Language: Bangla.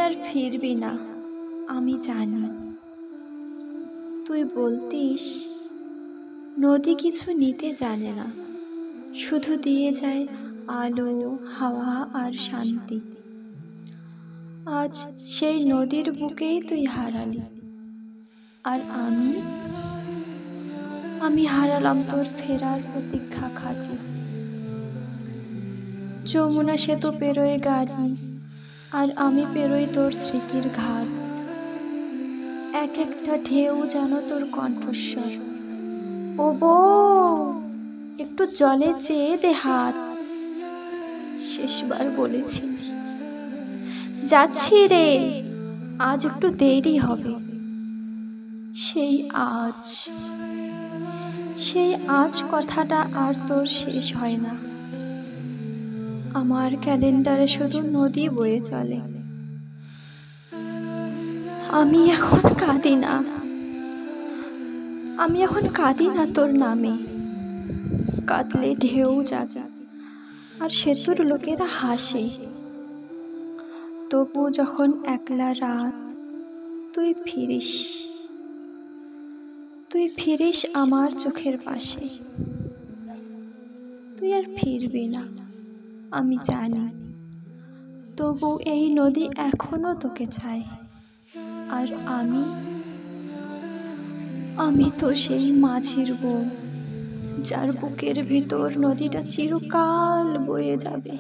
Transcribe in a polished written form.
আর ফিরবি না আমি জানি। তুই বলতিস নদী কিছু নিতে জানে না, শুধু দিয়ে যায় আলো, হাওয়া আর শান্তি। আজ সেই নদীর বুকেই তুই হারালি, আর আমি হারালাম তোর ফেরার প্রতীক্ষা খাটি। যমুনা সেতু পেরোয় গাড়ি, আর আমি পেরোই তোর স্মৃতির ঘাট। এক একটা ঢেউ যেন তোর কণ্ঠস্বর, ও বউ একটু জলে চেয়ে দে হাত। শেষবার বলেছিলি যাচ্ছি রে, আজ একটু দেরি হবে। সেই আজ কথাটা আর তোর শেষ হয় না। আমার ক্যালেন্ডারে শুধু নদী বয়ে চলে। আমি এখন কাঁদি না তোর নামে। কাঁদলে ঢেউ জাগে আর সেতুর লোকেরা হাসে। তবু যখন একলা রাত তুই ফিরিস আমার চোখের পাশে। তুই আর ফিরবি না আমি জানি, তবু এই নদী এখনো তোকে চায়। আর আমি তো সেই মাঝির বউ, যার বুকের ভিতর নদীটা চিরকাল বয়ে যাবে।